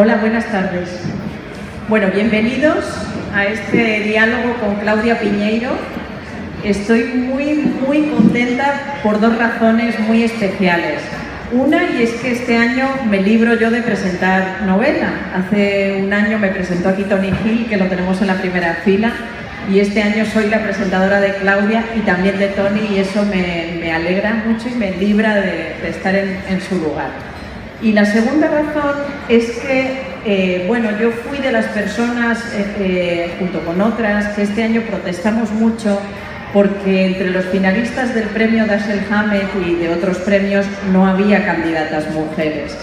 Hola, buenas tardes. Bueno, bienvenidos a este diálogo con Claudia Piñeiro. Estoy muy contenta por dos razones muy especiales. Una, y es que este año me libro yo de presentar novela. Hace un año me presentó aquí Tony Gil, que lo tenemos en la primera fila, y este año soy la presentadora de Claudia y también de Tony, y eso me alegra mucho y me libra de estar en su lugar. Y la segunda razón es que, bueno, yo fui de las personas, junto con otras, que este año protestamos mucho porque entre los finalistas del premio Dashiell Hammett y de otros premios no había candidatas mujeres.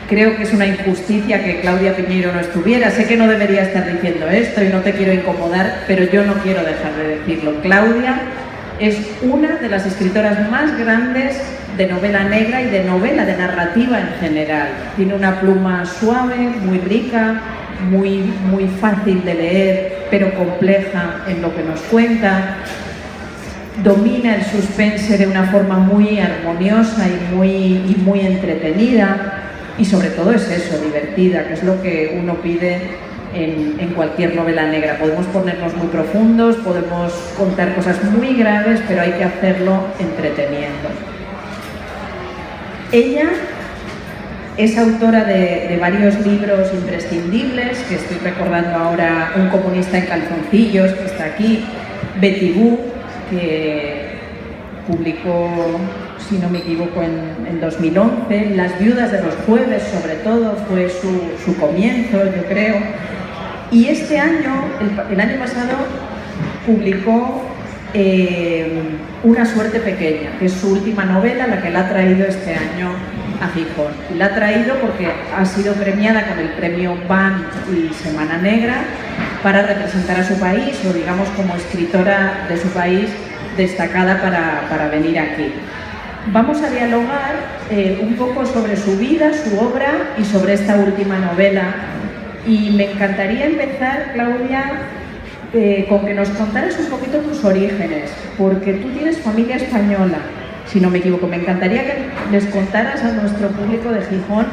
Creo que es una injusticia que Claudia Piñeiro no estuviera. Sé que no debería estar diciendo esto y no te quiero incomodar, pero yo no quiero dejar de decirlo. Claudia es una de las escritoras más grandes de novela negra y de novela, de narrativa en general. Tiene una pluma suave, muy rica, muy fácil de leer, pero compleja en lo que nos cuenta. Domina el suspense de una forma muy armoniosa y muy entretenida, y sobre todo es eso, divertida, que es lo que uno pide en cualquier novela negra. Podemos ponernos muy profundos, podemos contar cosas muy graves, pero hay que hacerlo entreteniendo. Ella es autora de varios libros imprescindibles, que estoy recordando ahora: Un comunista en calzoncillos, que está aquí; Betty Boo, que publicó, si no me equivoco, en 2011. Las viudas de los jueves, sobre todo, fue su comienzo, yo creo. Y este año, el año pasado, publicó Una suerte pequeña, que es su última novela, la que la ha traído este año a Gijón. Y la ha traído porque ha sido premiada con el premio BAN y Semana Negra para representar a su país, o digamos como escritora de su país destacada para venir aquí. Vamos a dialogar un poco sobre su vida, su obra y sobre esta última novela. Y me encantaría empezar, Claudia, con que nos contaras un poquito tus orígenes, porque tú tienes familia española, si no me equivoco. Me encantaría que les contaras a nuestro público de Gijón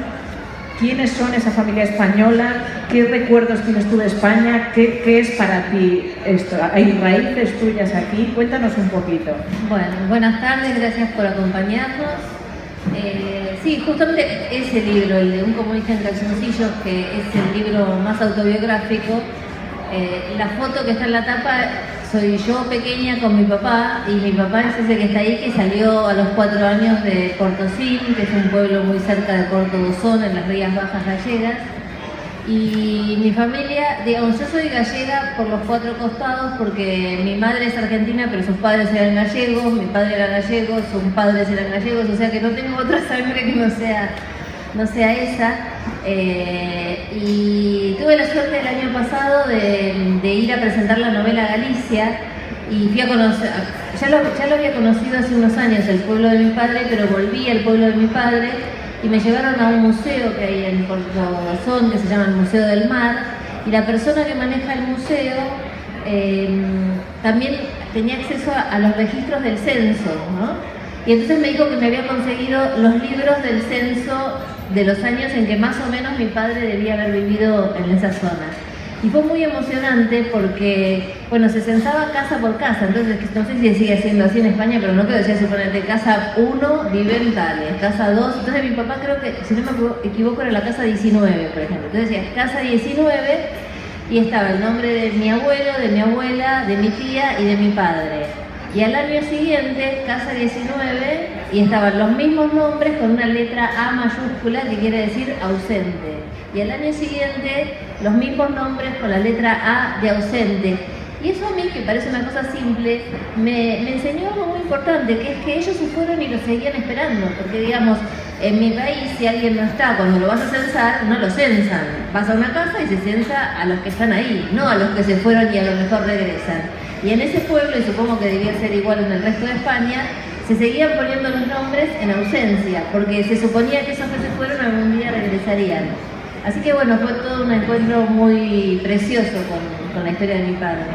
quiénes son esa familia española, qué recuerdos tienes tú de España, qué es para ti esto. ¿Hay raíces tuyas aquí? Cuéntanos un poquito. Bueno, buenas tardes, gracias por acompañarnos. Sí, justamente ese libro, el de Un comunista en calzoncillos, que es el libro más autobiográfico, la foto que está en la tapa soy yo pequeña con mi papá, y mi papá es ese que está ahí, que salió a los 4 años de Portosín, que es un pueblo muy cerca de Puerto Bozón, en las Rías Bajas gallegas. Y mi familia, digamos, yo soy gallega por los 4 costados, porque mi madre es argentina, pero sus padres eran gallegos, mi padre era gallego, sus padres eran gallegos, o sea que no tengo otra sangre que no sea esa. Y tuve la suerte el año pasado de ir a presentar la novela a Galicia, y fui a conocer, ya lo había conocido hace unos años, el pueblo de mi padre, pero volví al pueblo de mi padre y me llevaron a un museo que hay en Puerto Bozón, que se llama el Museo del Mar, y la persona que maneja el museo también tenía acceso a los registros del censo, ¿no? Y entonces me dijo que me había conseguido los libros del censo de los años en que más o menos mi padre debía haber vivido en esa zona. Y fue muy emocionante porque, bueno, se censaba casa por casa. Entonces, no sé si sigue siendo así en España, pero no, que decía, suponete, casa 1 vive en Tales, casa 2. Entonces mi papá, creo que, si no me equivoco, era la casa 19, por ejemplo. Entonces decía casa 19, y estaba el nombre de mi abuelo, de mi abuela, de mi tía y de mi padre. Y al año siguiente, casa 19, y estaban los mismos nombres con una letra A mayúscula, que quiere decir ausente. Y al año siguiente, los mismos nombres con la letra A de ausente. Y eso a mí, que parece una cosa simple, me enseñó algo muy importante, que es que ellos se fueron y lo seguían esperando. Porque, digamos, en mi país, si alguien no está, cuando lo vas a censar, no lo censan. Vas a una casa y se censa a los que están ahí, no a los que se fueron y a lo mejor regresan. Y en ese pueblo, y supongo que debía ser igual en el resto de España, se seguían poniendo los nombres en ausencia, porque se suponía que esos que se fueron algún día regresarían. Así que bueno, fue todo un encuentro muy precioso con la historia de mi padre.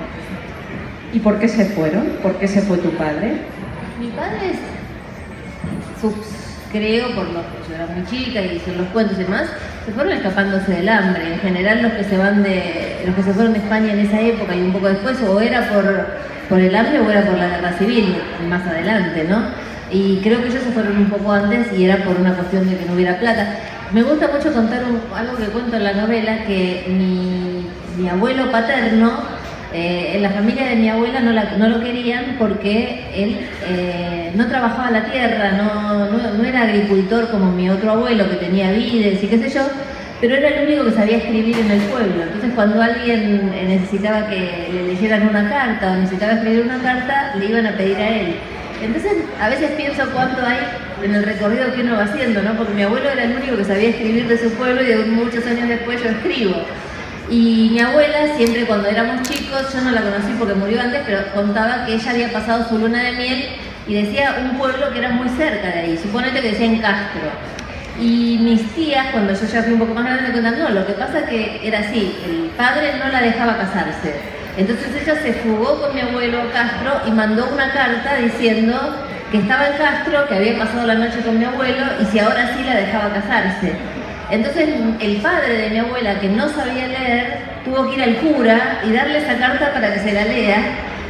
¿Y por qué se fueron? ¿Por qué se fue tu padre? Mi padre, sus creo, por lo que yo era muy chica y son los cuentos y demás, se fueron escapándose del hambre. En general los que se fueron de España en esa época y un poco después, o era por el hambre o era por la guerra civil, más adelante, ¿no? Y creo que ellos se fueron un poco antes y era por una cuestión de que no hubiera plata. Me gusta mucho contar algo que cuento en la novela, que mi abuelo paterno, en la familia de mi abuela no lo querían porque él no trabajaba la tierra, no era agricultor como mi otro abuelo que tenía vides y qué sé yo, pero era el único que sabía escribir en el pueblo. Entonces cuando alguien necesitaba que le leyeran una carta o necesitaba escribir una carta, le iban a pedir a él. Entonces a veces pienso cuánto hay en el recorrido que uno va haciendo, ¿no? Porque mi abuelo era el único que sabía escribir de su pueblo y muchos años después yo escribo. Y mi abuela, siempre cuando éramos chicos, yo no la conocí porque murió antes, pero contaba que ella había pasado su luna de miel y decía un pueblo que era muy cerca de ahí, suponete que decía en Castro. Y mis tías, cuando yo ya fui un poco más grande, me contaron, no, lo que pasa es que era así, el padre no la dejaba casarse. Entonces ella se fugó con mi abuelo a Castro y mandó una carta diciendo que estaba en Castro, que había pasado la noche con mi abuelo y si ahora sí la dejaba casarse. Entonces el padre de mi abuela, que no sabía leer, tuvo que ir al cura y darle esa carta para que se la lea.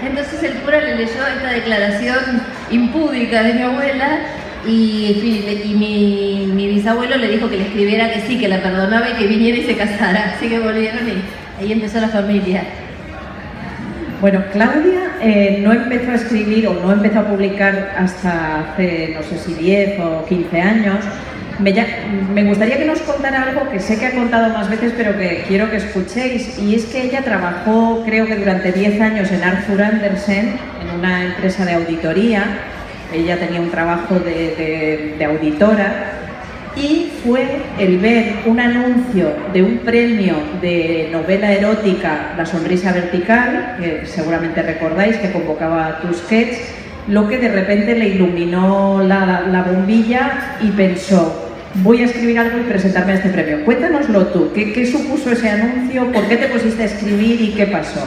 Entonces el cura le leyó esta declaración impúdica de mi abuela y mi bisabuelo le dijo que le escribiera que sí, que la perdonaba y que viniera y se casara. Así que volvieron y ahí empezó la familia. Bueno, Claudia no empezó a escribir o no empezó a publicar hasta hace, no sé si 10 o 15 años. Me gustaría que nos contara algo que sé que ha contado más veces, pero que quiero que escuchéis, y es que ella trabajó, creo que durante 10 años en Arthur Andersen, en una empresa de auditoría. Ella tenía un trabajo de auditora, y fue el ver un anuncio de un premio de novela erótica, La sonrisa vertical, que seguramente recordáis, que convocaba a Tusquets, lo que de repente le iluminó la bombilla y pensó: voy a escribir algo y presentarme a este premio. Cuéntanoslo tú, ¿qué supuso ese anuncio? ¿Por qué te pusiste a escribir y qué pasó?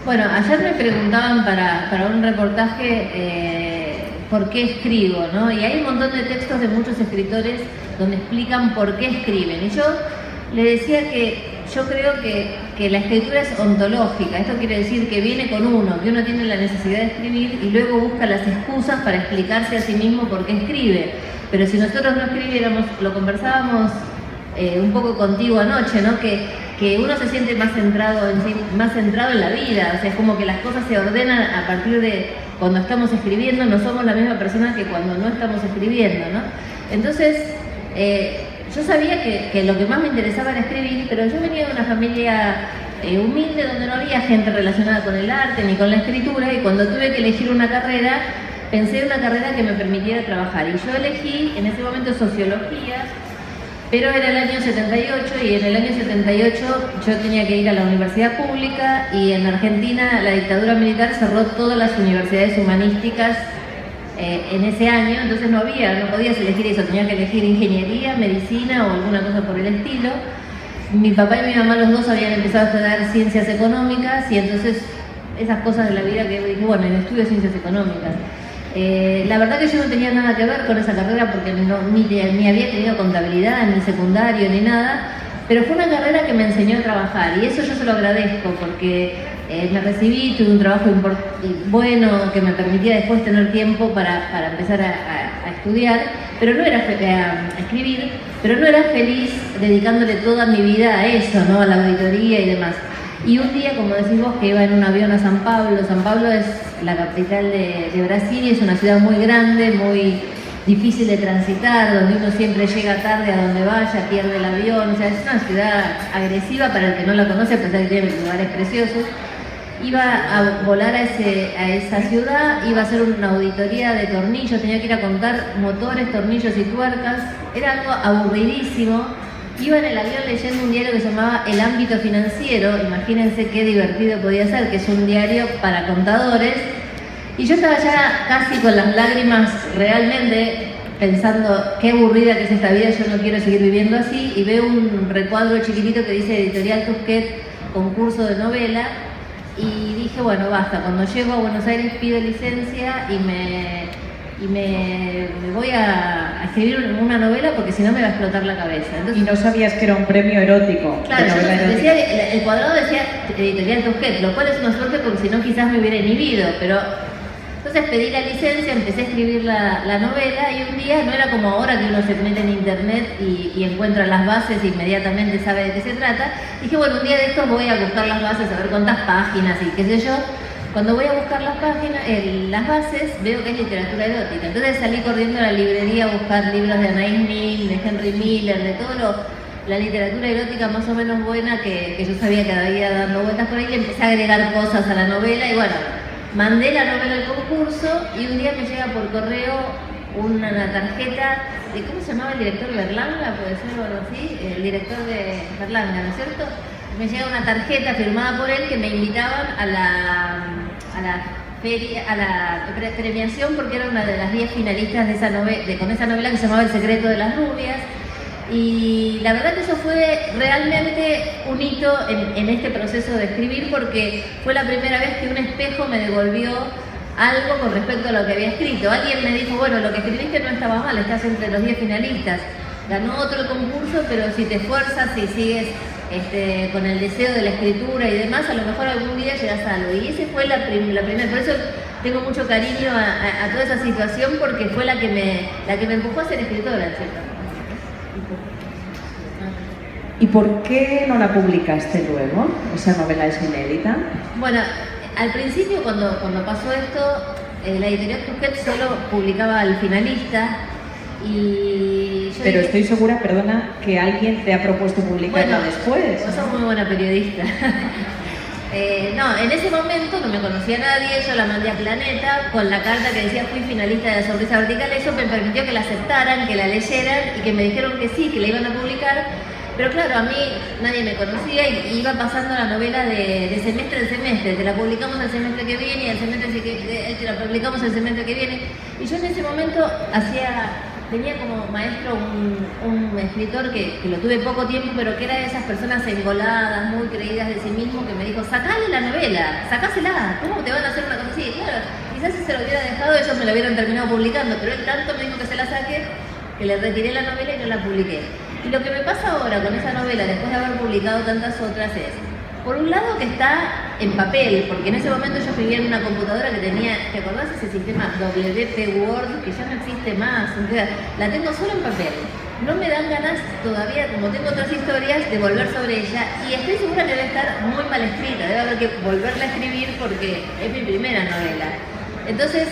Bueno, ayer me preguntaban para un reportaje por qué escribo, ¿no? Y hay un montón de textos de muchos escritores donde explican por qué escriben. Y yo le decía que yo creo que la escritura es ontológica. Esto quiere decir que viene con uno, que uno tiene la necesidad de escribir y luego busca las excusas para explicarse a sí mismo por qué escribe. Pero si nosotros no escribiéramos, lo conversábamos un poco contigo anoche, ¿no? Que uno se siente más centrado en sí, más centrado en la vida. O sea, es como que las cosas se ordenan a partir de cuando estamos escribiendo. No somos la misma persona que cuando no estamos escribiendo, ¿no? Entonces, yo sabía que lo que más me interesaba era escribir, pero yo venía de una familia humilde donde no había gente relacionada con el arte ni con la escritura, y cuando tuve que elegir una carrera, pensé en una carrera que me permitiera trabajar. Y yo elegí en ese momento sociología, pero era el año 78 y en el año 78 yo tenía que ir a la universidad pública, y en Argentina la dictadura militar cerró todas las universidades humanísticas en ese año, entonces no podías elegir eso, tenías que elegir ingeniería, medicina o alguna cosa por el estilo. Mi papá y mi mamá, los dos, habían empezado a estudiar ciencias económicas, y entonces esas cosas de la vida que dije, bueno, estudio ciencias económicas. La verdad que yo no tenía nada que ver con esa carrera porque ni había tenido contabilidad, ni secundario, ni nada, pero fue una carrera que me enseñó a trabajar, y eso yo se lo agradezco porque me recibí, tuve un trabajo bueno que me permitía después tener tiempo para empezar a estudiar, pero no era a escribir, pero no era feliz dedicándole toda mi vida a eso, ¿no? A la auditoría y demás. Y un día, como decís vos, que iba en un avión a San Pablo. San Pablo es la capital de Brasil y es una ciudad muy grande, muy difícil de transitar, donde uno siempre llega tarde a donde vaya, pierde el avión. O sea, es una ciudad agresiva para el que no la conoce, a pesar de que tiene lugares preciosos. Iba a volar a esa ciudad, iba a hacer una auditoría de tornillos, tenía que ir a contar motores, tornillos y tuercas. Era algo aburridísimo. Iba en el avión leyendo un diario que se llamaba El Ámbito Financiero, imagínense qué divertido podía ser, que es un diario para contadores, y yo estaba ya casi con las lágrimas realmente pensando qué aburrida que es esta vida, yo no quiero seguir viviendo así, y veo un recuadro chiquitito que dice Editorial Tusquets, concurso de novela, y dije, bueno, basta, cuando llego a Buenos Aires pido licencia y y me voy a escribir una novela porque si no me va a explotar la cabeza. Entonces, y no sabías que era un premio erótico. claro, decía, el cuadrado decía Editorial Tusquets, lo cual es una suerte porque si no quizás me hubiera inhibido, pero entonces pedí la licencia, empecé a escribir la novela y un día, no era como ahora que uno se mete en internet y encuentra las bases e inmediatamente sabe de qué se trata. Dije, bueno, un día de estos voy a buscar las bases, a ver cuántas páginas y qué sé yo. Cuando voy a buscar las páginas, las bases, veo que es literatura erótica. Entonces salí corriendo a la librería a buscar libros de Anais Nin, de Henry Miller, de todo la literatura erótica más o menos buena que yo sabía que había dando vueltas por ahí, y empecé a agregar cosas a la novela y bueno, mandé la novela al concurso y un día me llega por correo una tarjeta de, ¿cómo se llamaba el director? Berlanga, puede ser o algo así, el director de Berlanga, ¿no es cierto? Me llega una tarjeta firmada por él que me invitaban a la feria, a la premiación porque era una de las 10 finalistas de esa con esa novela que se llamaba El secreto de las rubias. Y la verdad que eso fue realmente un hito en este proceso de escribir porque fue la primera vez que un espejo me devolvió algo con respecto a lo que había escrito. Alguien me dijo, bueno, lo que escribiste no estaba mal, estás entre los 10 finalistas. Ganó otro concurso, pero si te esfuerzas y sigues con el deseo de la escritura y demás, a lo mejor algún día llegas a algo. Y esa fue la primera. Por eso tengo mucho cariño a toda esa situación porque fue la que me empujó a ser escritora, ¿cierto? ¿Y por qué no la publicaste luego? ¿Esa novela es inédita? Bueno, al principio cuando pasó esto, la editorial Tusquets solo publicaba al finalista y yo pero estoy segura, perdona, que alguien te ha propuesto publicarla después. Vos sos muy buena periodista. No, en ese momento no me conocía nadie, yo la mandé a Planeta con la carta que decía fui finalista de la sonrisa vertical. Eso me permitió que la aceptaran, que la leyeran y que me dijeron que sí, que la iban a publicar. Pero claro, a mí nadie me conocía y iba pasando la novela de semestre en semestre. Te la publicamos el semestre que viene y te la publicamos el semestre que viene. Y yo en ese momento tenía como maestro un escritor que lo tuve poco tiempo, pero que era de esas personas engoladas, muy creídas de sí mismo, que me dijo, sacale la novela, sacásela, ¿cómo te van a hacer una cosa así? Claro, quizás si se lo hubiera dejado ellos me lo hubieran terminado publicando, pero él tanto me dijo que se la saque, que le retiré la novela y no la publiqué. Y lo que me pasa ahora con esa novela, después de haber publicado tantas otras, es, por un lado que está en papel, porque en ese momento yo escribía en una computadora que tenía, ¿te acordás ese sistema WP Word que ya no existe más? O sea, la tengo solo en papel. No me dan ganas todavía, como tengo otras historias, de volver sobre ella y estoy segura que debe estar muy mal escrita, debe haber que volverla a escribir porque es mi primera novela. Entonces,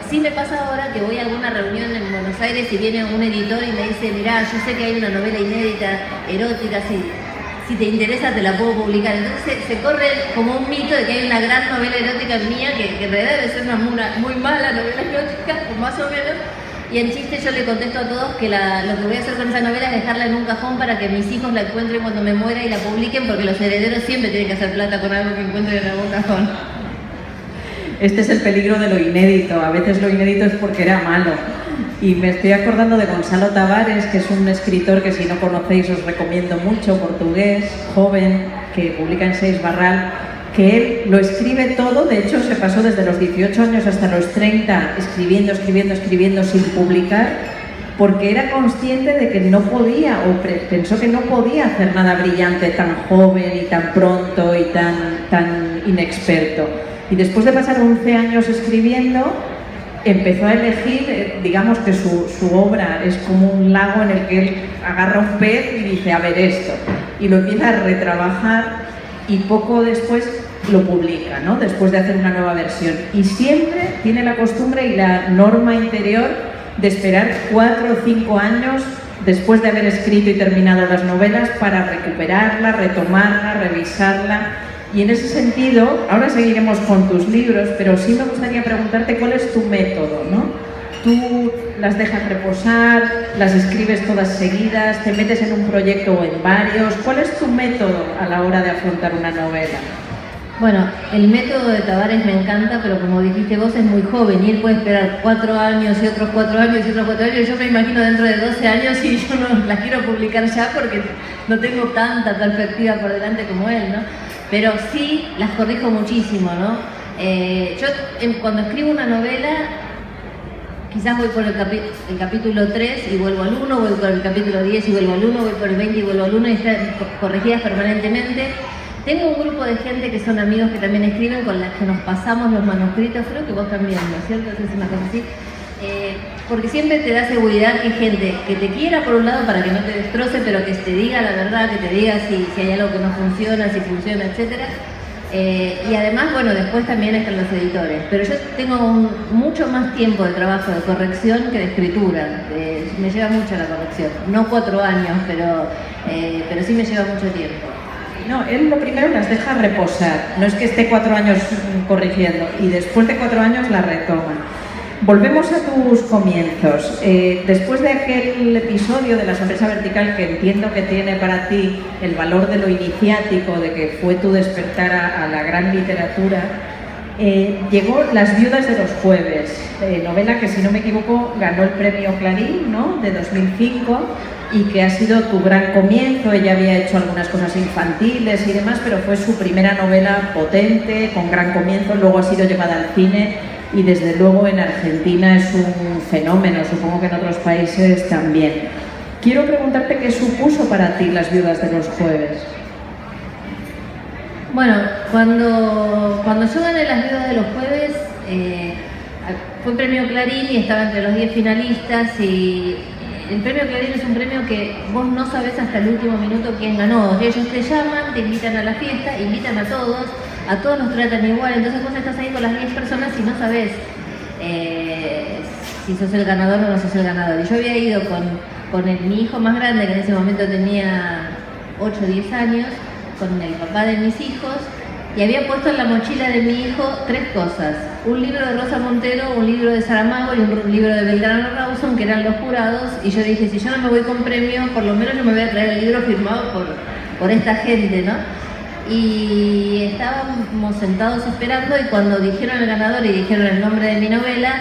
sí me pasa ahora que voy a alguna reunión en Buenos Aires y viene un editor y me dice, mirá, yo sé que hay una novela inédita, erótica, si te interesa te la puedo publicar. Entonces se corre como un mito de que hay una gran novela erótica mía, que en realidad debe ser una muy mala novela erótica, o más o menos. Y en chiste yo le contesto a todos que lo que voy a hacer con esa novela es dejarla en un cajón para que mis hijos la encuentren cuando me muera y la publiquen, porque los herederos siempre tienen que hacer plata con algo que encuentren en algún cajón. Este es el peligro de lo inédito. A veces lo inédito es porque era malo. Y me estoy acordando de Gonzalo Tavares, que es un escritor que si no conocéis os recomiendo mucho, portugués, joven, que publica en Seis Barral, que él lo escribe todo. De hecho se pasó desde los 18 años hasta los 30 escribiendo sin publicar, porque era consciente de que no podía, o pensó que no podía hacer nada brillante tan joven y tan pronto y tan inexperto. Y después de pasar 11 años escribiendo, empezó a elegir, digamos que su obra es como un lago en el que él agarra un pez y dice, a ver esto, y lo empieza a retrabajar y poco después lo publica, ¿no? Después de hacer una nueva versión. Y siempre tiene la costumbre y la norma interior de esperar 4 o 5 años después de haber escrito y terminado las novelas para recuperarla, retomarla, revisarla. Y en ese sentido, ahora seguiremos con tus libros, pero sí me gustaría preguntarte cuál es tu método, ¿no? Tú las dejas reposar, las escribes todas seguidas, te metes en un proyecto o en varios. ¿Cuál es tu método a la hora de afrontar una novela? Bueno, el método de Tavares me encanta, pero como dijiste vos, es muy joven y él puede esperar 4 años y otros 4 años y otros 4 años. Yo me imagino dentro de 12 años y yo no las quiero publicar ya porque no tengo tanta perspectiva por delante como él, ¿no? Pero sí las corrijo muchísimo, ¿no? Yo cuando escribo una novela, quizás voy por el capítulo 3 y vuelvo al 1, voy por el capítulo 10 y vuelvo al 1, voy por el 20 y vuelvo al 1 y están corregidas permanentemente. Tengo un grupo de gente que son amigos que también escriben, con las que nos pasamos los manuscritos, creo que vos también, ¿no es cierto? Es una cosa así. Porque siempre te da seguridad que hay gente que te quiera por un lado para que no te destroce, pero que te diga la verdad, que te diga si hay algo que no funciona, si funciona, etc. Y además, bueno, después también están los editores. Pero yo tengo mucho más tiempo de trabajo de corrección que de escritura. Me lleva mucho la corrección. No 4 años, pero sí me lleva mucho tiempo. No, él lo primero las deja reposar. No es que esté 4 años corrigiendo y después de 4 años la retoma. Volvemos a tus comienzos. Después de aquel episodio de La sonrisa vertical, que entiendo que tiene para ti el valor de lo iniciático, de que fue tu despertar a la gran literatura, llegó Las viudas de los jueves, novela que, si no me equivoco, ganó el premio Clarín, ¿no?, de 2005, y que ha sido tu gran comienzo. Ella había hecho algunas cosas infantiles y demás, pero fue su primera novela potente, con gran comienzo. Luego ha sido llevada al cine y desde luego en Argentina es un fenómeno, supongo que en otros países también. Quiero preguntarte qué supuso para ti Las viudas de los jueves. Bueno, cuando yo gané Las viudas de los jueves, fue premio Clarín y estaba entre los 10 finalistas, y el premio Clarín es un premio que vos no sabés hasta el último minuto quién ganó. Ellos te llaman, te invitan a la fiesta, invitan a todos nos tratan igual, entonces vos estás ahí con las 10 personas y no sabés si sos el ganador o no sos el ganador. Y yo había ido con mi hijo más grande, que en ese momento tenía 8 o 10 años, con el papá de mis hijos, y había puesto en la mochila de mi hijo 3 cosas: un libro de Rosa Montero, un libro de Saramago y un libro de Belgrano Rawson, que eran los jurados. Y yo dije, si yo no me voy con premio, por lo menos yo me voy a traer el libro firmado por esta gente, ¿no? Y estábamos sentados esperando, y cuando dijeron el ganador y dijeron el nombre de mi novela,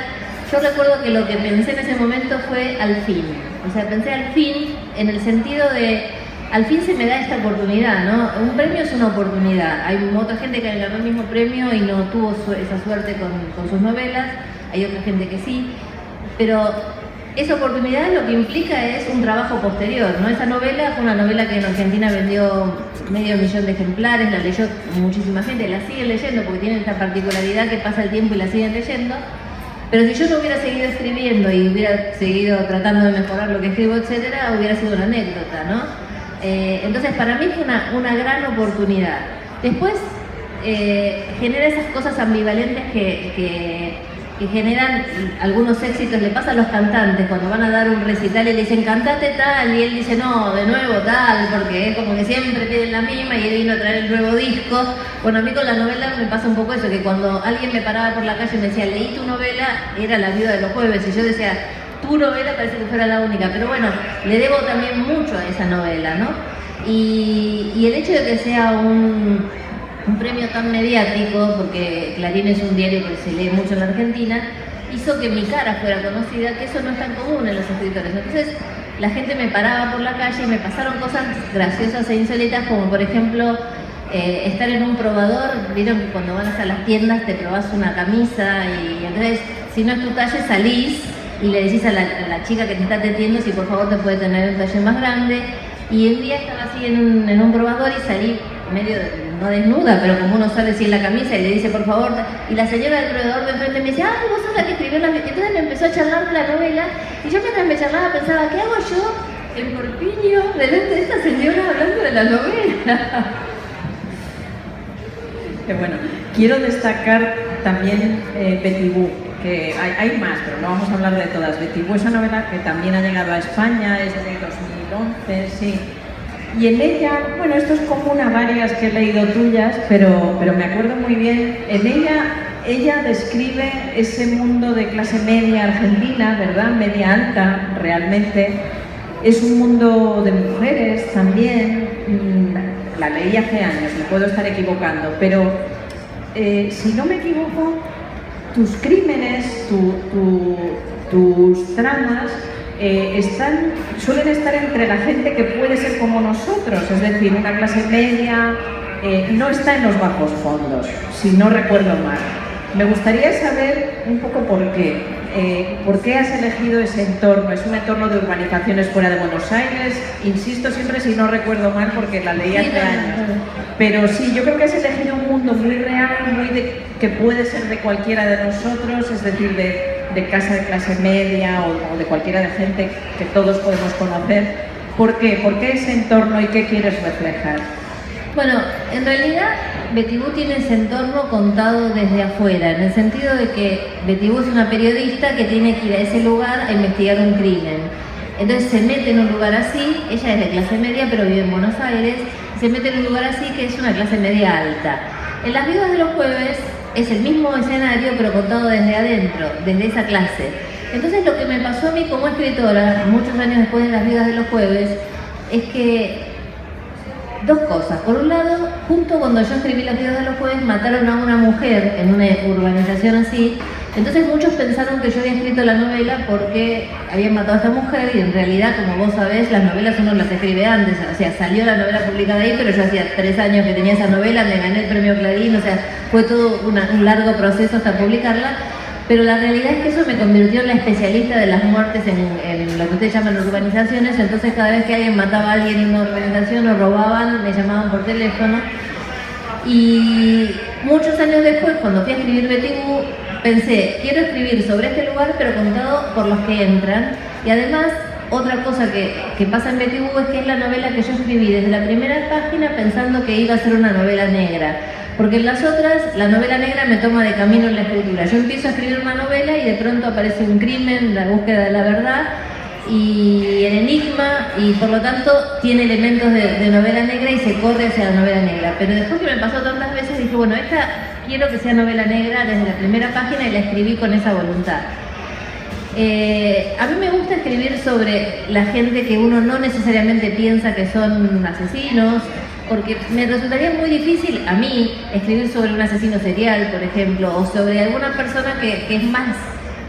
yo recuerdo que lo que pensé en ese momento fue al fin. O sea, pensé al fin en el sentido de, al fin se me da esta oportunidad, ¿no? Un premio es una oportunidad. Hay otra gente que ganó el mismo premio y no tuvo esa suerte con sus novelas, hay otra gente que sí, pero esa oportunidad lo que implica es un trabajo posterior, ¿no? Esa novela fue una novela que en Argentina vendió 500.000 de ejemplares, la leyó muchísima gente, la siguen leyendo porque tiene esta particularidad que pasa el tiempo y la siguen leyendo. Pero si yo no hubiera seguido escribiendo y hubiera seguido tratando de mejorar lo que escribo, etcétera, hubiera sido una anécdota, ¿no? Entonces para mí fue una gran oportunidad. Después genera esas cosas ambivalentes que generan algunos éxitos. Le pasa a los cantantes cuando van a dar un recital y le dicen cantate tal, y él dice no, de nuevo tal, porque es como que siempre tienen la misma y él vino a traer el nuevo disco. Bueno, a mí con la novela me pasa un poco eso, que cuando alguien me paraba por la calle y me decía leí tu novela, era La viuda de los jueves, y yo decía tu novela parece que fuera la única, pero bueno, le debo también mucho a esa novela, ¿no? Y el hecho de que sea un premio tan mediático, porque Clarín es un diario que se lee mucho en la Argentina, hizo que mi cara fuera conocida, que eso no es tan común en los escritores. Entonces la gente me paraba por la calle y me pasaron cosas graciosas e insólitas, como por ejemplo estar en un probador. Vieron que cuando vas a las tiendas te probás una camisa, y entonces si no es tu talle salís y le decís a la chica que te está atendiendo si por favor te puede tener un talle más grande. Y un día estaba así en un probador y salí medio, no desnuda, pero como uno sale así en la camisa, y le dice por favor, y la señora del proveedor de enfrente me dice, ay, vos sos la que escribió la... Entonces me empezó a charlar de la novela, y yo mientras me charlaba pensaba, ¿qué hago yo en Corpiño delante de esta señora hablando de la novela? Bueno, quiero destacar también Betty Boo, que hay más, pero no vamos a hablar de todas. Betty Boo es una novela que también ha llegado a España, es de 2011, sí. Y en ella, bueno, esto es común a varias que he leído tuyas, pero me acuerdo muy bien, en ella describe ese mundo de clase media argentina, ¿verdad? Media alta, realmente. Es un mundo de mujeres también. La leí hace años, me puedo estar equivocando, pero si no me equivoco, tus crímenes, tus tramas suelen estar entre la gente que puede ser como nosotros, es decir, una clase media, no está en los bajos fondos, si no recuerdo mal. Me gustaría saber un poco por qué. ¿Por qué has elegido ese entorno? ¿Es un entorno de urbanizaciones fuera de Buenos Aires? Insisto siempre, si no recuerdo mal, porque la leí hace años. Pero sí, yo creo que has elegido un mundo muy real, que puede ser de cualquiera de nosotros, es decir, de casa de clase media o de cualquiera de gente que todos podemos conocer. ¿Por qué? ¿Por qué ese entorno y qué quieres reflejar? Bueno, en realidad Betty Boo tiene ese entorno contado desde afuera, en el sentido de que Betty Boo es una periodista que tiene que ir a ese lugar a investigar un crimen. Entonces se mete en un lugar así, ella es de clase media pero vive en Buenos Aires, se mete en un lugar así que es una clase media alta. En Las Viudas de los Jueves es el mismo escenario pero contado desde adentro, desde esa clase. Entonces lo que me pasó a mí como escritora, muchos años después de Las Viudas de los Jueves, es que dos cosas. Por un lado, justo cuando yo escribí Las Viudas de los Jueves, mataron a una mujer en una urbanización así. Entonces muchos pensaron que yo había escrito la novela porque habían matado a esta mujer y en realidad, como vos sabés, las novelas uno las escribe antes. O sea, salió la novela publicada ahí, pero yo hacía 3 años que tenía esa novela, me gané el premio Clarín, o sea, fue todo un largo proceso hasta publicarla. Pero la realidad es que eso me convirtió en la especialista de las muertes en lo que ustedes llaman urbanizaciones. Entonces cada vez que alguien mataba a alguien en una urbanización o robaban, me llamaban por teléfono. Y muchos años después, cuando fui a escribir Betty Boo, pensé, quiero escribir sobre este lugar pero contado por los que entran. Y además, otra cosa que pasa en Betty Boo es que es la novela que yo escribí desde la primera página pensando que iba a ser una novela negra. Porque en las otras, la novela negra me toma de camino en la escritura. Yo empiezo a escribir una novela y de pronto aparece un crimen, la búsqueda de la verdad y el enigma, y por lo tanto tiene elementos de novela negra y se corre hacia la novela negra. Pero después que me pasó tantas veces dije, bueno, esta quiero que sea novela negra desde la primera página y la escribí con esa voluntad. A mí me gusta escribir sobre la gente que uno no necesariamente piensa que son asesinos, porque me resultaría muy difícil a mí escribir sobre un asesino serial, por ejemplo, o sobre alguna persona que es más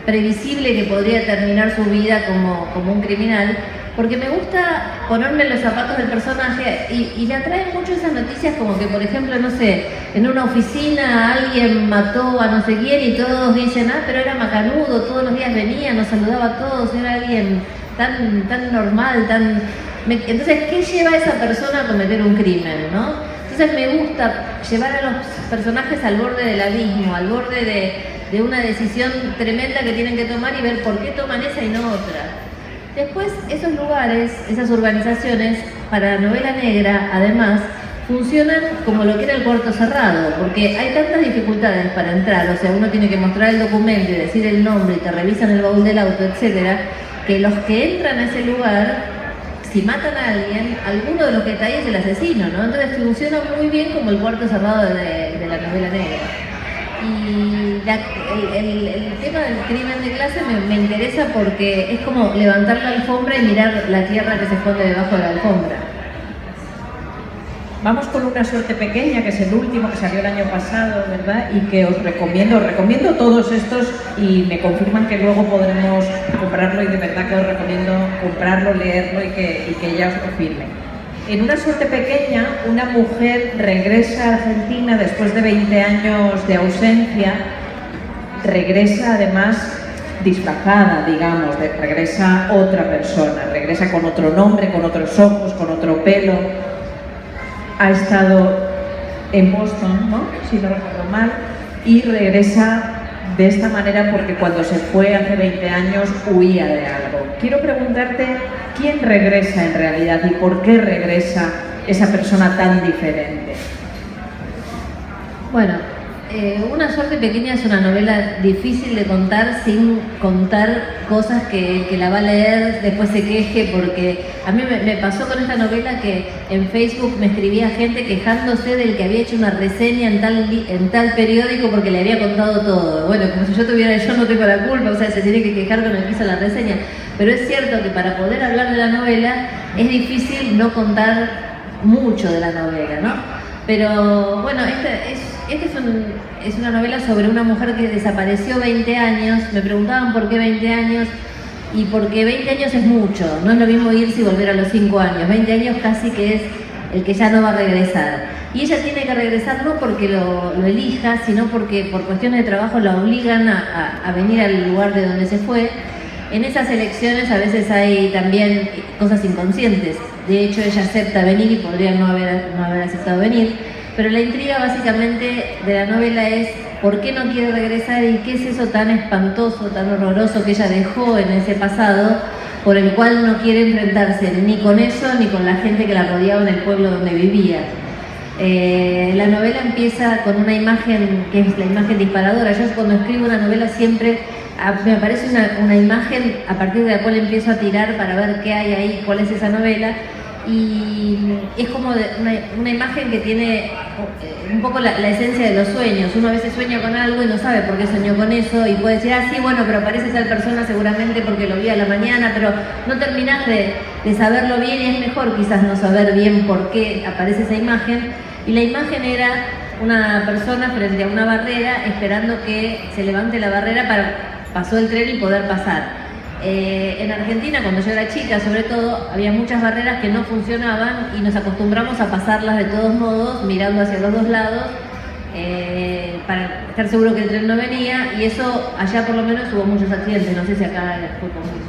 previsible que podría terminar su vida como un criminal, porque me gusta ponerme en los zapatos del personaje y me atraen mucho esas noticias como que, por ejemplo, no sé, en una oficina alguien mató a no sé quién y todos dicen, pero era macanudo, todos los días venía, nos saludaba a todos, era alguien tan normal, Entonces, ¿qué lleva a esa persona a cometer un crimen, no? Entonces me gusta llevar a los personajes al borde del abismo, al borde de una decisión tremenda que tienen que tomar y ver por qué toman esa y no otra. Después, esos lugares, esas urbanizaciones, para la novela negra, además, funcionan como lo que era el cuarto cerrado, porque hay tantas dificultades para entrar, o sea, uno tiene que mostrar el documento y decir el nombre y te revisan el baúl del auto, etcétera, que los que entran a ese lugar, si matan a alguien, alguno de los que está ahí es el asesino, ¿no? Entonces funciona muy bien como el cuarto cerrado de la novela negra. Y el tema del crimen de clase me interesa porque es como levantar la alfombra y mirar la tierra que se esconde debajo de la alfombra. Vamos con Una suerte pequeña, que es el último que salió el año pasado, ¿verdad? Y que os recomiendo todos estos y me confirman que luego podremos comprarlo y de verdad que os recomiendo comprarlo, leerlo y que ya os lo firmen. En Una suerte pequeña, una mujer regresa a Argentina después de 20 años de ausencia, regresa además disfrazada, digamos, regresa otra persona, regresa con otro nombre, con otros ojos, con otro pelo. Ha estado en Boston, ¿no? Si no recuerdo mal, y regresa de esta manera porque cuando se fue hace 20 años huía de algo. Quiero preguntarte quién regresa en realidad y por qué regresa esa persona tan diferente. Bueno, Una suerte pequeña es una novela difícil de contar sin contar cosas que el que la va a leer después se queje, porque a mí me pasó con esta novela que en Facebook me escribía gente quejándose del que había hecho una reseña en tal periódico porque le había contado todo. Bueno, como si yo no tengo la culpa, o sea, se tiene que quejar con el que hizo la reseña. Pero es cierto que para poder hablar de la novela es difícil no contar mucho de la novela, ¿no? Pero bueno, esta es una novela sobre una mujer que desapareció 20 años. Me preguntaban por qué 20 años, y porque 20 años es mucho, no es lo mismo irse y volver a los 5 años. 20 años casi que es el que ya no va a regresar. y ella tiene que regresar no porque lo elija, sino porque por cuestiones de trabajo la obligan a venir al lugar de donde se fue. En esas elecciones a veces hay también cosas inconscientes. De hecho, ella acepta venir y podría no haber aceptado venir. Pero la intriga básicamente de la novela es por qué no quiere regresar y qué es eso tan espantoso, tan horroroso que ella dejó en ese pasado, por el cual no quiere enfrentarse ni con eso ni con la gente que la rodeaba en el pueblo donde vivía. La novela empieza con una imagen que es la imagen disparadora. Yo cuando escribo una novela siempre me aparece una imagen a partir de la cual empiezo a tirar para ver qué hay ahí, cuál es esa novela, y es como una imagen que tiene un poco la esencia de los sueños. Uno a veces sueña con algo y no sabe por qué soñó con eso y puede decir, ah sí, bueno, pero aparece tal persona seguramente porque lo vi a la mañana, pero no terminás de saberlo bien y es mejor quizás no saber bien por qué aparece esa imagen. Y la imagen era una persona frente a una barrera esperando que se levante la barrera para pasó el tren y poder pasar. En Argentina, cuando yo era chica, sobre todo, había muchas barreras que no funcionaban y nos acostumbramos a pasarlas de todos modos, mirando hacia los dos lados, para estar seguro que el tren no venía, y eso allá por lo menos hubo muchos accidentes, no sé si acá fue común.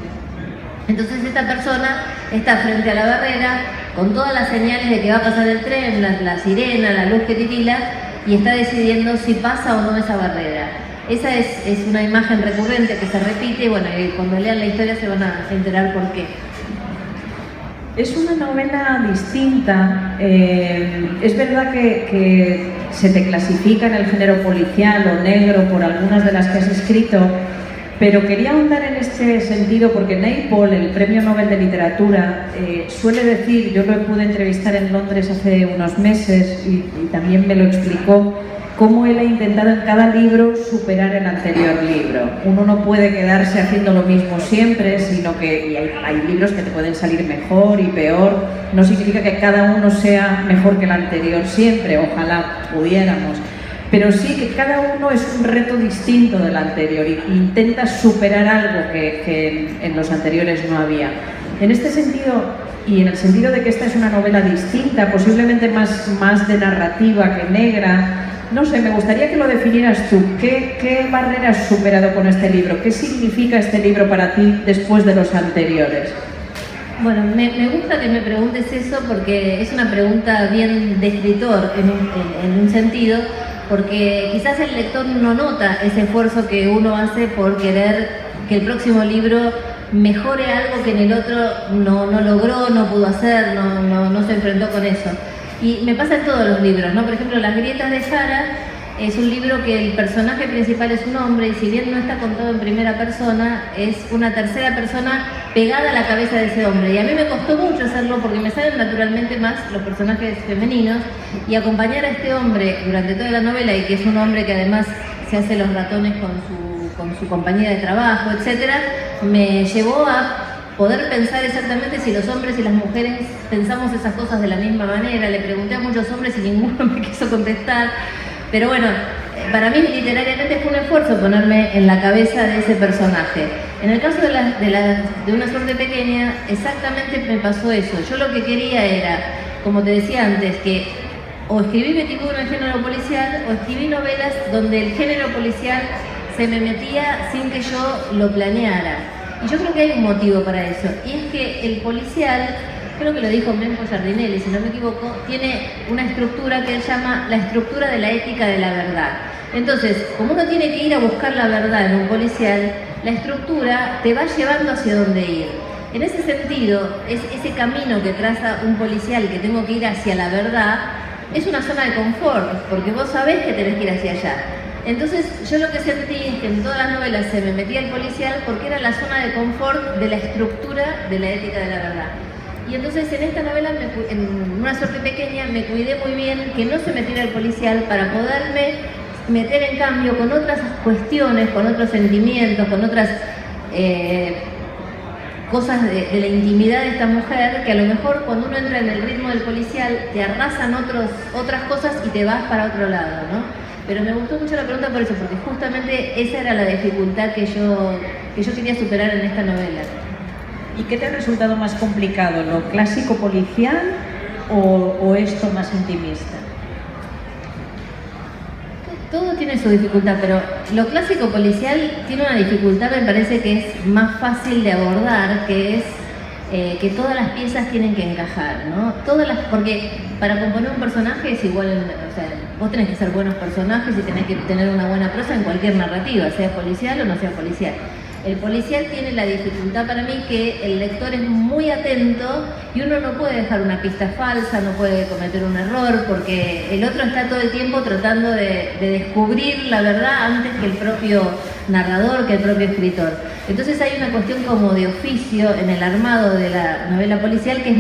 Entonces esta persona está frente a la barrera con todas las señales de que va a pasar el tren, la sirena, la luz que titila, y está decidiendo si pasa o no esa barrera. Esa es una imagen recurrente que se repite y bueno, cuando lean la historia se van a enterar por qué. Es una novela distinta. Es verdad que se te clasifica en el género policial o negro por algunas de las que has escrito, pero quería ahondar en este sentido porque Naipaul, el Premio Nobel de Literatura, suele decir, yo lo pude entrevistar en Londres hace unos meses y también me lo explicó, cómo él ha intentado en cada libro superar el anterior libro. Uno no puede quedarse haciendo lo mismo siempre, sino que hay libros que te pueden salir mejor y peor. No significa que cada uno sea mejor que el anterior siempre, ojalá pudiéramos. Pero sí que cada uno es un reto distinto del anterior e intenta superar algo que en los anteriores no había. En este sentido, y en el sentido de que esta es una novela distinta, posiblemente más de narrativa que negra, no sé, me gustaría que lo definieras tú. ¿Qué barrera has superado con este libro? ¿Qué significa este libro para ti después de los anteriores? Bueno, me gusta que me preguntes eso porque es una pregunta bien de escritor en un sentido, porque quizás el lector no nota ese esfuerzo que uno hace por querer que el próximo libro mejore algo que en el otro no logró, no pudo hacer, no se enfrentó con eso. Y me pasa en todos los libros, ¿no? Por ejemplo, Las grietas de Sara es un libro que el personaje principal es un hombre y si bien no está contado en primera persona, es una tercera persona pegada a la cabeza de ese hombre. Y a mí me costó mucho hacerlo porque me salen naturalmente más los personajes femeninos y acompañar a este hombre durante toda la novela, y que es un hombre que además se hace los ratones con su compañía de trabajo, etcétera, me llevó a poder pensar exactamente si los hombres y las mujeres pensamos esas cosas de la misma manera. Le pregunté a muchos hombres y ninguno me quiso contestar. Pero bueno, para mí literariamente fue un esfuerzo ponerme en la cabeza de ese personaje. En el caso de Una suerte pequeña, exactamente me pasó eso. Yo lo que quería era, como te decía antes, que o escribí Betty Boone en el género policial o escribí novelas donde el género policial se me metía sin que yo lo planeara. Y yo creo que hay un motivo para eso, y es que el policial, creo que lo dijo Mempo Giardinelli, si no me equivoco, tiene una estructura que él llama la estructura de la ética de la verdad. Entonces, como uno tiene que ir a buscar la verdad en un policial, la estructura te va llevando hacia dónde ir. En ese sentido, ese camino que traza un policial, que tengo que ir hacia la verdad, es una zona de confort, porque vos sabés que tenés que ir hacia allá. Entonces yo lo que sentí es que en todas las novelas se me metía el policial porque era la zona de confort de la estructura de la ética de la verdad. Y entonces en esta novela, en Una suerte pequeña, me cuidé muy bien que no se metiera el policial para poderme meter en cambio con otras cuestiones, con otros sentimientos, con otras cosas de la intimidad de esta mujer, que a lo mejor cuando uno entra en el ritmo del policial te arrasan otras cosas y te vas para otro lado, ¿no? Pero me gustó mucho la pregunta por eso, porque justamente esa era la dificultad que yo quería superar en esta novela. ¿Y qué te ha resultado más complicado, lo clásico policial o esto más intimista? Todo tiene su dificultad, pero lo clásico policial tiene una dificultad, me parece que es más fácil de abordar, que es que todas las piezas tienen que encajar, ¿no? Porque para componer un personaje es igual, o sea, vos tenés que ser buenos personajes y tenés que tener una buena prosa en cualquier narrativa, sea policial o no sea policial. El policial tiene la dificultad para mí que el lector es muy atento y uno no puede dejar una pista falsa, no puede cometer un error, porque el otro está todo el tiempo tratando de descubrir la verdad antes que el propio narrador, que el propio escritor. Entonces hay una cuestión como de oficio en el armado de la novela policial que es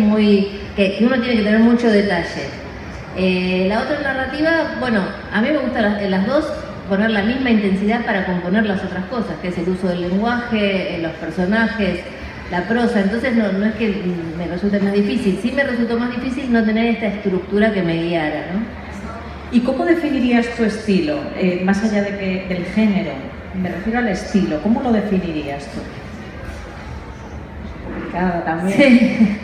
que uno tiene que tener mucho detalle. La otra narrativa, bueno, a mí me gustan las dos, poner la misma intensidad para componer las otras cosas, que es el uso del lenguaje, los personajes, la prosa. Entonces no es que me resulte más difícil, sí me resultó más difícil no tener esta estructura que me guiara, ¿no? ¿Y cómo definirías tu estilo, más allá del género? Me refiero al estilo, ¿cómo lo definirías tú? Complicado también. Sí.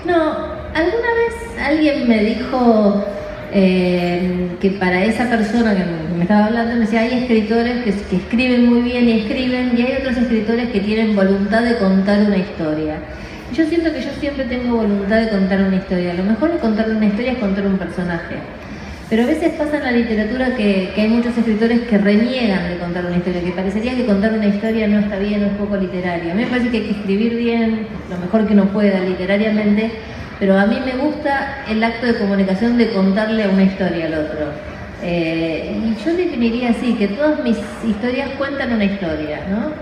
No, alguna vez alguien me dijo que para esa persona que me estaba hablando, me decía, hay escritores que escriben muy bien y hay otros escritores que tienen voluntad de contar una historia. Y yo siento que yo siempre tengo voluntad de contar una historia. Lo mejor de contar una historia es contar un personaje. Pero a veces pasa en la literatura que hay muchos escritores que reniegan de contar una historia, que parecería que contar una historia no está bien, es poco literario. A mí me parece que hay que escribir bien, lo mejor que uno pueda literariamente, pero a mí me gusta el acto de comunicación de contarle una historia al otro. Y yo definiría así, que todas mis historias cuentan una historia, ¿no?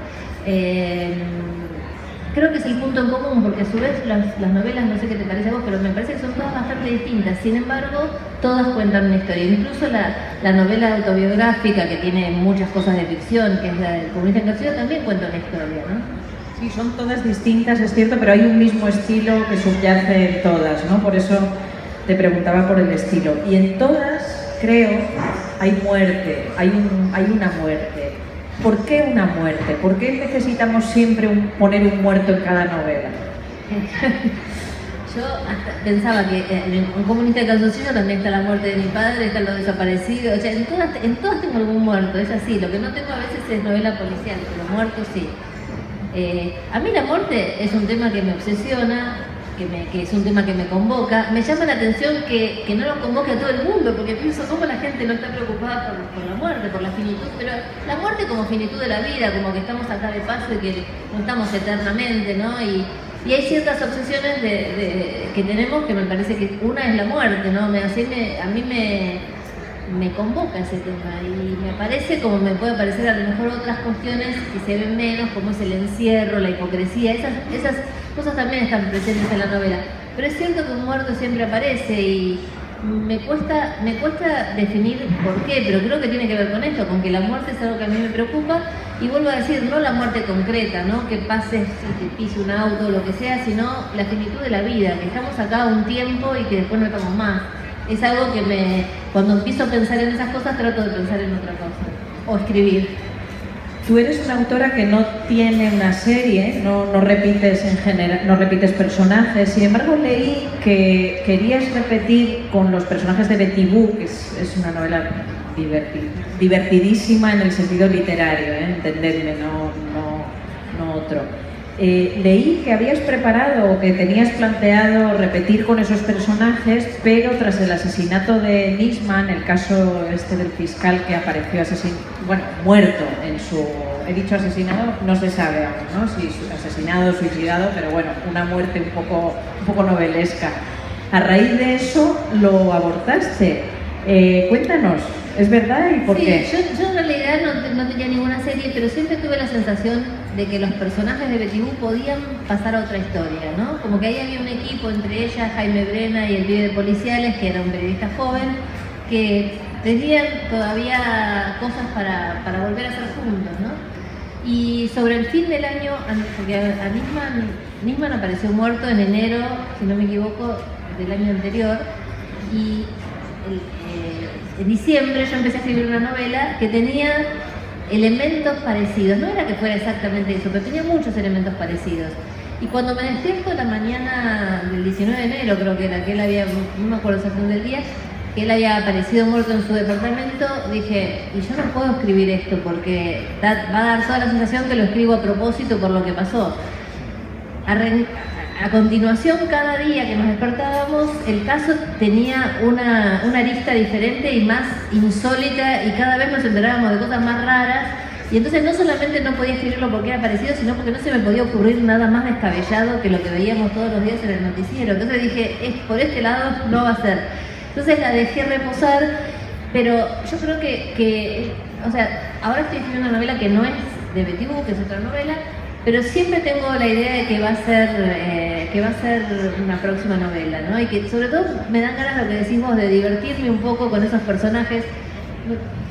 Creo que es el punto en común, porque a su vez las novelas, no sé qué te parece a vos, pero me parece que son todas bastante distintas. Sin embargo, todas cuentan una historia. Incluso la novela autobiográfica, que tiene muchas cosas de ficción, que es la del comunista encarcelado, también cuenta una historia, ¿no? Sí, son todas distintas, es cierto, pero hay un mismo estilo que subyace en todas, ¿no? Por eso te preguntaba por el estilo. Y en todas, creo, hay muerte, hay una muerte. ¿Por qué una muerte? ¿Por qué necesitamos siempre poner un muerto en cada novela? Yo hasta pensaba que en un comunista de calzoncillo también está la muerte de mi padre, están los desaparecidos, o sea, en todas tengo algún muerto, es así. Lo que no tengo a veces es novela policial, pero muertos sí. A mí la muerte es un tema que me obsesiona, que es un tema que me convoca. Me llama la atención que no lo convoque a todo el mundo, porque pienso cómo la gente no está preocupada por la muerte, por la finitud, pero la muerte como finitud de la vida, como que estamos acá de paso y que no estamos eternamente, ¿no? Y hay ciertas obsesiones que tenemos que me parece que una es la muerte, ¿no? A mí me convoca ese tema y me aparece como me puede parecer a lo mejor otras cuestiones que se ven menos, como es el encierro, la hipocresía, esas cosas también están presentes en la novela. Pero es cierto que un muerto siempre aparece y me cuesta definir por qué, pero creo que tiene que ver con esto, con que la muerte es algo que a mí me preocupa y vuelvo a decir, no la muerte concreta, ¿no? Que pase, que pise un auto o lo que sea, sino la finitud de la vida, que estamos acá un tiempo y que después no estamos más. Es algo que cuando empiezo a pensar en esas cosas, trato de pensar en otra cosa. O escribir. Tú eres una autora que no tiene una serie, no repites en general, no repites personajes. Sin embargo, leí que querías repetir con los personajes de Betty Boo, que es una novela divertidísima en el sentido literario, entendedme, no otro. Leí que habías preparado o que tenías planteado repetir con esos personajes, pero tras el asesinato de Nisman, el caso del fiscal que apareció muerto en su... He dicho asesinado, no se sabe aún, ¿no? Si asesinado o suicidado, pero bueno, una muerte un poco novelesca. A raíz de eso lo abortaste. Cuéntanos, ¿es verdad y por qué? Yo en realidad no tenía ninguna serie, pero siempre tuve la sensación de que los personajes de Betty Boo podían pasar a otra historia, ¿no? Como que ahí había un equipo, entre ellas Jaime Brena y el pibe de Policiales, que era un periodista joven, que tenían todavía cosas para volver a ser juntos, ¿no? Y sobre el fin del año, porque a Nisman apareció muerto en enero, si no me equivoco, del año anterior, y en diciembre yo empecé a escribir una novela que tenía elementos parecidos. No era que fuera exactamente eso, pero tenía muchos elementos parecidos. Y cuando me despierto la mañana del 19 de enero, creo que era, que él había, no me acuerdo exactamente del día, que él había aparecido muerto en su departamento, dije, y yo no puedo escribir esto porque va a dar toda la sensación que lo escribo a propósito por lo que pasó. A continuación, cada día que nos despertábamos, el caso tenía una arista diferente y más insólita, y cada vez nos enterábamos de cosas más raras. Y entonces no solamente no podía escribirlo porque era parecido, sino porque no se me podía ocurrir nada más descabellado que lo que veíamos todos los días en el noticiero. Entonces dije, por este lado no va a ser. Entonces la dejé reposar, pero yo creo que o sea, ahora estoy escribiendo una novela que no es de Betty Boop, que es otra novela, pero siempre tengo la idea de que va a ser una próxima novela, ¿no? Y que sobre todo me dan ganas, lo que decís vos, de divertirme un poco con esos personajes.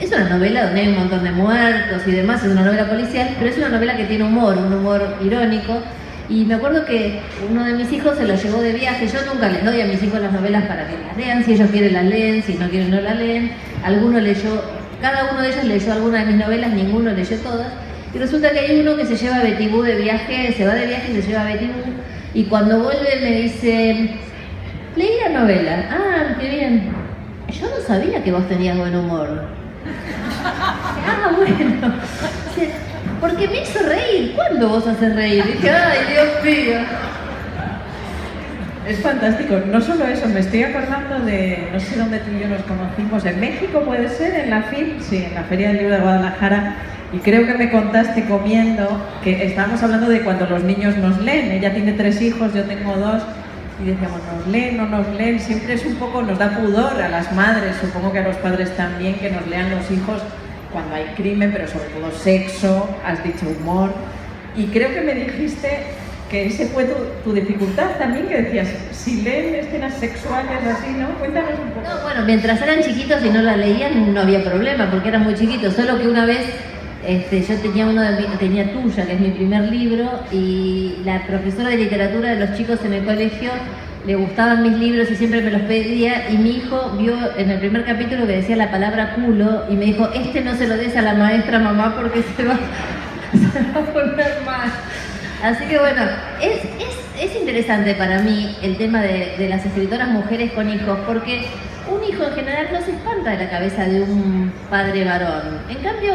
Es una novela donde hay un montón de muertos y demás, es una novela policial, pero es una novela que tiene humor, un humor irónico. Y me acuerdo que uno de mis hijos se lo llevó de viaje. Yo nunca les doy a mis hijos las novelas para que las lean. Si ellos quieren las leen, si no quieren no las leen. Cada uno de ellos leyó alguna de mis novelas, ninguno leyó todas. Y resulta que hay uno que se lleva a Betty Boop de viaje, se va de viaje y se lleva a Betty Boop. Y cuando vuelve me dice, leí la novela. Ah, qué bien. Yo no sabía que vos tenías buen humor. Ah, bueno. Porque me hizo reír. ¿Cuándo vos haces reír? Y dije, ay, Dios mío. Es fantástico. No solo eso, me estoy acordando de, no sé dónde tú y yo nos conocimos, en México puede ser, en la FIL, sí, en la Feria del Libro de Guadalajara. Y creo que me contaste comiendo que estábamos hablando de cuando los niños nos leen. Ella tiene 3 hijos, yo tengo 2. Y decíamos, ¿nos leen, no nos leen? Siempre es un poco, nos da pudor a las madres, supongo que a los padres también, que nos lean los hijos cuando hay crimen, pero sobre todo sexo, has dicho humor. Y creo que me dijiste que ese fue tu dificultad también, que decías, si leen escenas sexuales así, ¿no? Cuéntanos un poco. No, bueno, mientras eran chiquitos y no la leían no había problema, porque eran muy chiquitos, solo que una vez yo tenía Tuya, que es mi primer libro, y la profesora de literatura de los chicos en el colegio le gustaban mis libros y siempre me los pedía, y mi hijo vio en el primer capítulo que decía la palabra culo y me dijo, no se lo des a la maestra, mamá, porque se va a poner mal. Así que bueno, es interesante para mí el tema de las escritoras mujeres con hijos, porque un hijo en general no se espanta de la cabeza de un padre varón. En cambio,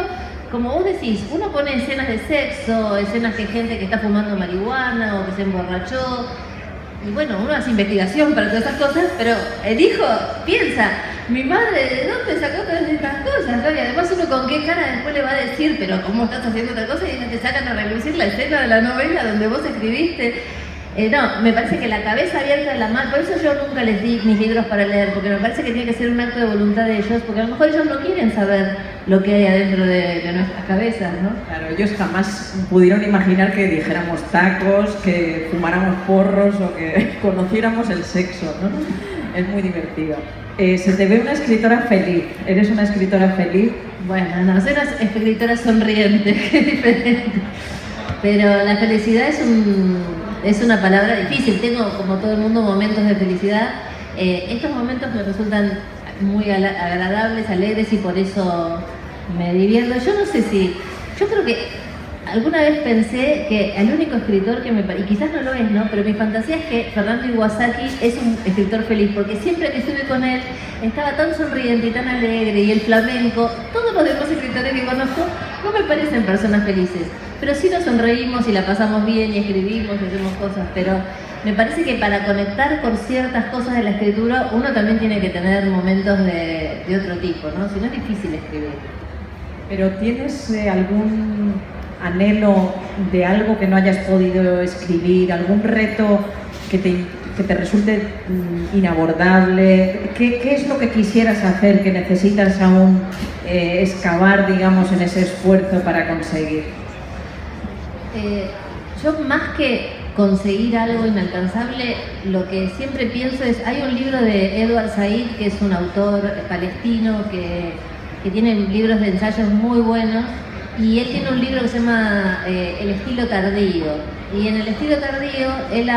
como vos decís, uno pone escenas de sexo, escenas de gente que está fumando marihuana o que se emborrachó, y bueno, uno hace investigación para todas esas cosas, pero el hijo piensa, mi madre, ¿de dónde sacó todas estas cosas? ¿No? Y además uno con qué cara después le va a decir, pero ¿cómo estás haciendo otra cosa? Y te sacan a relucir la escena de la novela donde vos escribiste. No, me parece que la cabeza abierta de la madre, por eso yo nunca les di mis libros para leer, porque me parece que tiene que ser un acto de voluntad de ellos, porque a lo mejor ellos no quieren saber lo que hay adentro de nuestras cabezas, ¿no? Claro, ellos jamás pudieron imaginar que dijéramos tacos, que fumáramos porros o que conociéramos el sexo, ¿no? Es muy divertido. Se te ve una escritora feliz. ¿Eres una escritora feliz? Bueno, no, soy una escritora sonriente, que es diferente. Pero la felicidad es una palabra difícil. Tengo, como todo el mundo, momentos de felicidad. Estos momentos me resultan muy agradables, alegres, y por eso me divierto. Yo no sé si... Yo creo que alguna vez pensé que el único escritor que y quizás no lo es, ¿no? Pero mi fantasía es que Fernando Iwasaki es un escritor feliz, porque siempre que estuve con él estaba tan sonriente y tan alegre, y el flamenco, todos los demás escritores que conozco no me parecen personas felices, pero sí nos sonreímos y la pasamos bien y escribimos y hacemos cosas, pero me parece que para conectar con ciertas cosas de la escritura uno también tiene que tener momentos de otro tipo, ¿no? Si no es difícil escribir. ¿Pero tienes algún anhelo de algo que no hayas podido escribir, algún reto que te resulte inabordable? ¿Qué es lo que quisieras hacer, que necesitas aún excavar, digamos, en ese esfuerzo para conseguir? Yo, más que conseguir algo inalcanzable, lo que siempre pienso es, hay un libro de Edward Said, que es un autor palestino que tiene libros de ensayos muy buenos, y él tiene un libro que se llama El estilo tardío, y en el estilo tardío él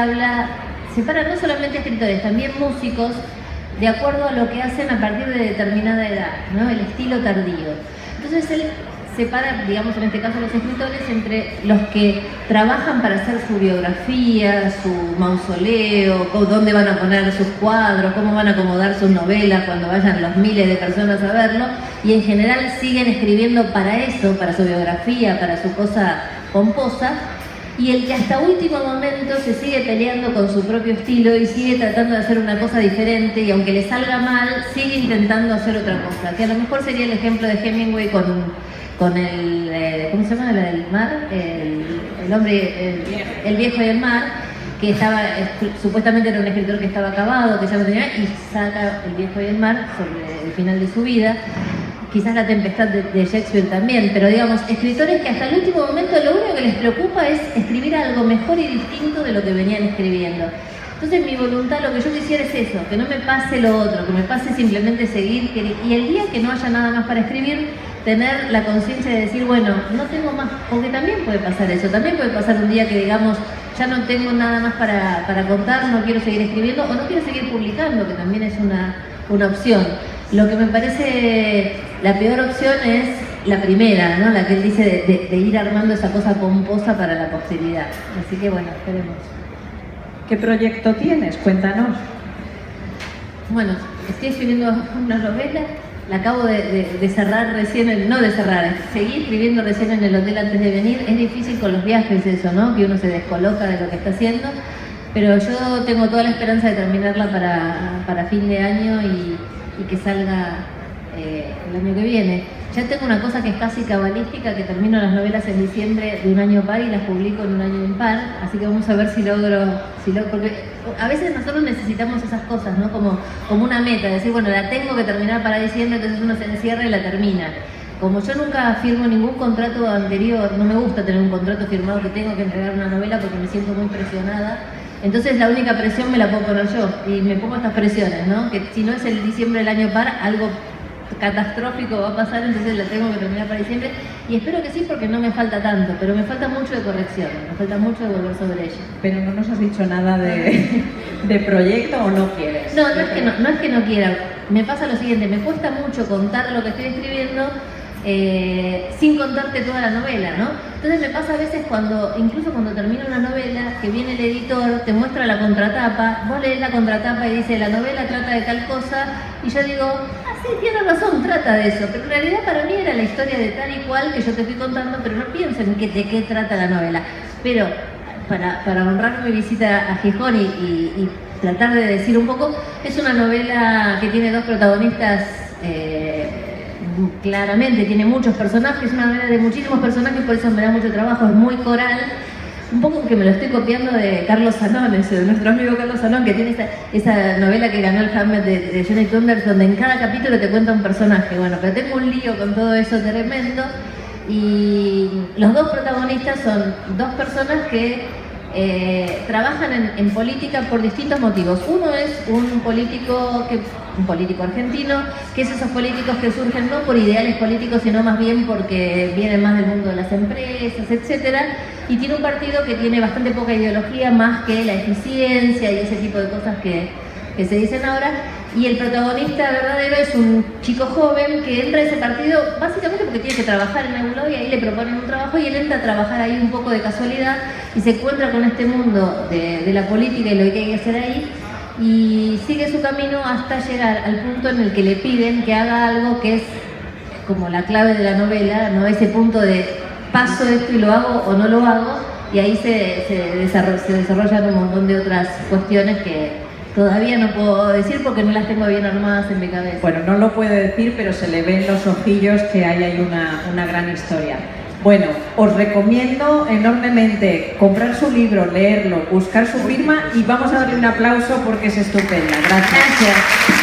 separa no solamente escritores, también músicos, de acuerdo a lo que hacen a partir de determinada edad, ¿no? El estilo tardío. Entonces él separa, digamos en este caso los escritores, entre los que trabajan para hacer su biografía, su mausoleo, dónde van a poner sus cuadros, cómo van a acomodar sus novelas cuando vayan los miles de personas a verlo, y en general siguen escribiendo para eso, para su biografía, para su cosa pomposa, y el que hasta último momento se sigue peleando con su propio estilo y sigue tratando de hacer una cosa diferente, y aunque le salga mal, sigue intentando hacer otra cosa, que a lo mejor sería el ejemplo de Hemingway con el, ¿cómo se llama? La del mar, el hombre, el viejo y el mar, que estaba, supuestamente era un escritor que estaba acabado, que ya no tenía, y saca El viejo y el mar sobre el final de su vida. Quizás La tempestad de Shakespeare también, pero digamos, escritores que hasta el último momento lo único que les preocupa es escribir algo mejor y distinto de lo que venían escribiendo. Entonces mi voluntad, lo que yo quisiera es eso, que no me pase lo otro, que me pase simplemente seguir, y el día que no haya nada más para escribir, tener la conciencia de decir, bueno, no tengo más, porque también puede pasar eso, también puede pasar un día que digamos, ya no tengo nada más para contar, no quiero seguir escribiendo o no quiero seguir publicando, que también es una opción. Lo que me parece la peor opción es la primera, ¿no? La que él dice de ir armando esa cosa pomposa para la posteridad. Así que bueno, esperemos. ¿Qué proyecto tienes? Cuéntanos. Bueno, estoy escribiendo una novela, la acabo de cerrar recién, no de cerrar, seguí escribiendo recién en el hotel antes de venir. Es difícil con los viajes eso, ¿no? Que uno se descoloca de lo que está haciendo, pero yo tengo toda la esperanza de terminarla para fin de año y que salga el año que viene. Ya tengo una cosa que es casi cabalística, que termino las novelas en diciembre de un año par y las publico en un año impar, así que vamos a ver si logro, porque a veces nosotros necesitamos esas cosas, ¿no? Como una meta, decir, bueno, la tengo que terminar para diciembre, entonces uno se encierra y la termina. Como yo nunca firmo ningún contrato anterior, no me gusta tener un contrato firmado que tengo que entregar una novela porque me siento muy presionada, entonces la única presión me la puedo poner yo, y me pongo estas presiones, ¿no? Que si no es el diciembre del año par, algo catastrófico va a pasar, entonces la tengo que terminar para diciembre, y espero que sí, porque no me falta tanto, pero me falta mucho de corrección, me falta mucho de volver sobre ella. Pero no nos has dicho nada de proyecto, ¿o no quieres? No, no es que no quiera, me pasa lo siguiente, me cuesta mucho contar lo que estoy escribiendo sin contarte toda la novela, ¿no? Entonces me pasa a veces incluso cuando termino una novela, que viene el editor, te muestra la contratapa, vos lees la contratapa y dice, la novela trata de tal cosa, y yo digo, sí, tienes razón, trata de eso, pero en realidad para mí era la historia de tal y cual que yo te fui contando, pero no pienso en de qué trata la novela. Pero para honrar mi visita a Gijón y tratar de decir un poco, es una novela que tiene dos protagonistas, claramente tiene muchos personajes, es una novela de muchísimos personajes, por eso me da mucho trabajo, es muy coral. Un poco que me lo estoy copiando de Carlos Salón, de nuestro amigo Carlos Salón, que tiene esa novela que ganó el Hamlet de Johnny Thunders, donde en cada capítulo te cuenta un personaje. Bueno, pero tengo un lío con todo eso tremendo, y los dos protagonistas son dos personas que trabajan en política por distintos motivos. Uno es un político argentino, que es esos políticos que surgen no por ideales políticos, sino más bien porque vienen más del mundo de las empresas, etcétera, y tiene un partido que tiene bastante poca ideología, más que la eficiencia y ese tipo de cosas que se dicen ahora. Y el protagonista verdadero es un chico joven que entra a ese partido básicamente porque tiene que trabajar en algún lado, y ahí le proponen un trabajo y él entra a trabajar ahí un poco de casualidad y se encuentra con este mundo de la política y lo que hay que hacer ahí, y sigue su camino hasta llegar al punto en el que le piden que haga algo que es como la clave de la novela, ¿no? Ese punto de paso esto y lo hago o no lo hago, y ahí se desarrollan un montón de otras cuestiones que todavía no puedo decir porque no las tengo bien armadas en mi cabeza. Bueno, no lo puede decir, pero se le ven los ojillos que ahí hay una gran historia. Bueno, os recomiendo enormemente comprar su libro, leerlo, buscar su firma, y vamos a darle un aplauso porque es estupenda. Gracias. Gracias.